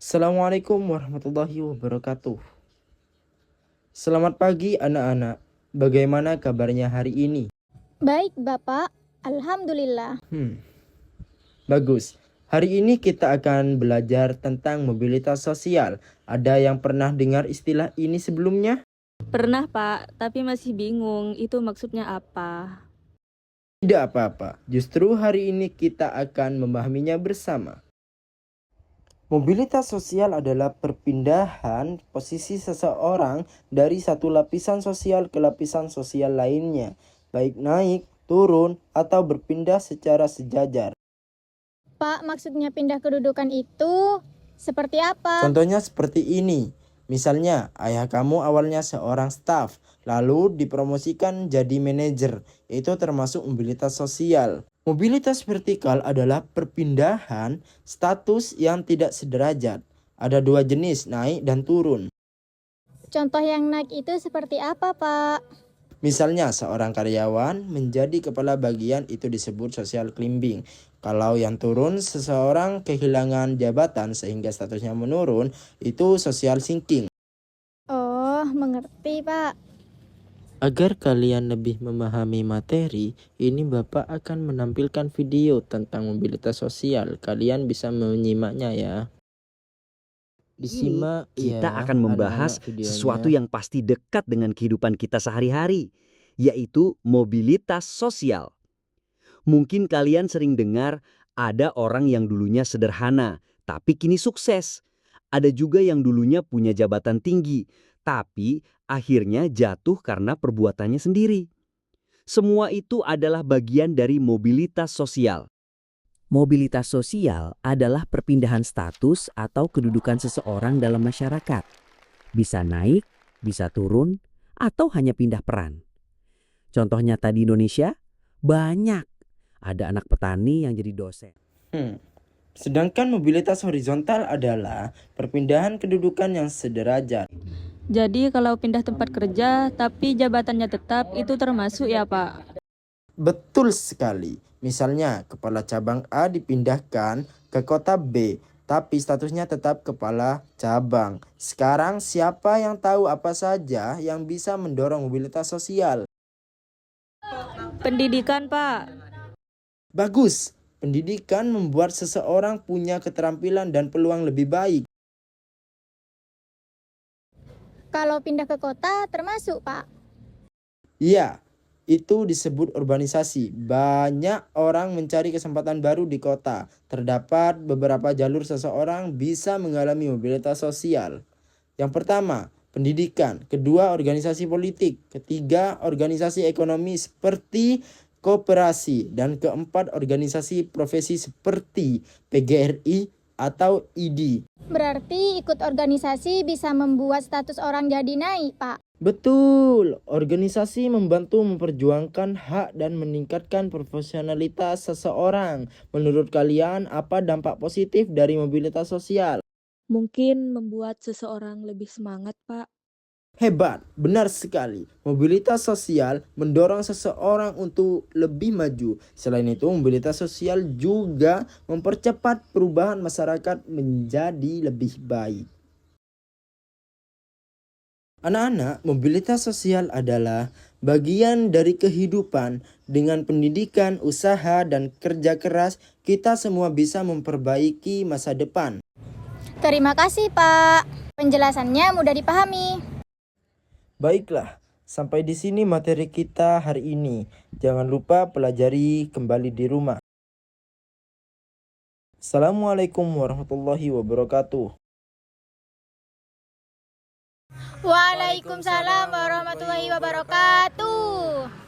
Assalamualaikum warahmatullahi wabarakatuh. Selamat pagi anak-anak. Bagaimana kabarnya hari ini? Baik, Bapak. Alhamdulillah. Bagus. Hari ini kita akan belajar tentang mobilitas sosial. Ada yang pernah dengar istilah ini sebelumnya? Pernah, Pak, tapi masih bingung itu maksudnya apa. Tidak apa-apa. Justru hari ini kita akan memahaminya bersama. Mobilitas sosial adalah perpindahan posisi seseorang dari satu lapisan sosial ke lapisan sosial lainnya, baik naik, turun, atau berpindah secara sejajar. Pak, maksudnya pindah kedudukan itu seperti apa? Contohnya seperti ini. Misalnya, ayah kamu awalnya seorang staf, lalu dipromosikan jadi manajer. Itu termasuk mobilitas sosial. Mobilitas vertikal adalah perpindahan status yang tidak sederajat. Ada dua jenis, naik dan turun. Contoh yang naik itu seperti apa, Pak? Misalnya, seorang karyawan menjadi kepala bagian itu disebut social climbing. Kalau yang turun, seseorang kehilangan jabatan sehingga statusnya menurun, itu social sinking. Oh, mengerti, Pak. Agar kalian lebih memahami materi, ini Bapak akan menampilkan video tentang mobilitas sosial. Kalian bisa menyimaknya ya. Disimak Kita ya, akan membahas anak-anak videonya. sesuatu yang pasti dekat dengan kehidupan kita sehari-hari, yaitu mobilitas sosial. Mungkin kalian sering dengar ada orang yang dulunya sederhana, tapi kini sukses. Ada juga yang dulunya punya jabatan tinggi, tapi akhirnya jatuh karena perbuatannya sendiri. Semua itu adalah bagian dari mobilitas sosial. Mobilitas sosial adalah perpindahan status atau kedudukan seseorang dalam masyarakat. Bisa naik, bisa turun, atau hanya pindah peran. Contoh nyata di Indonesia, banyak. Ada anak petani yang jadi dosen. Sedangkan mobilitas horizontal adalah perpindahan kedudukan yang sederajat. Jadi kalau pindah tempat kerja tapi jabatannya tetap itu termasuk ya, Pak? Betul sekali. Misalnya, kepala cabang A dipindahkan ke kota B, tapi statusnya tetap kepala cabang. Sekarang, siapa yang tahu apa saja yang bisa mendorong mobilitas sosial? Pendidikan, Pak. Bagus. Pendidikan membuat seseorang punya keterampilan dan peluang lebih baik. Kalau pindah ke kota termasuk, Pak. Iya, itu disebut urbanisasi. Banyak orang mencari kesempatan baru di kota. Terdapat beberapa jalur seseorang bisa mengalami mobilitas sosial. Yang pertama, pendidikan. Kedua, organisasi politik. Ketiga, organisasi ekonomi seperti koperasi. Dan keempat, organisasi profesi seperti PGRI atau ID. Berarti ikut organisasi bisa membuat status orang jadi naik, Pak. Betul, organisasi membantu memperjuangkan hak dan meningkatkan profesionalitas seseorang. Menurut kalian, apa dampak positif dari mobilitas sosial? Mungkin membuat seseorang lebih semangat, Pak. Hebat, benar sekali. Mobilitas sosial mendorong seseorang untuk lebih maju. Selain itu, mobilitas sosial juga mempercepat perubahan masyarakat menjadi lebih baik. Anak-anak, mobilitas sosial adalah bagian dari kehidupan. Dengan pendidikan, usaha, dan kerja keras, kita semua bisa memperbaiki masa depan. Terima kasih, Pak. Penjelasannya mudah dipahami. Baiklah, sampai di sini materi kita hari ini. Jangan lupa pelajari kembali di rumah. Assalamualaikum warahmatullahi wabarakatuh. Waalaikumsalam warahmatullahi wabarakatuh.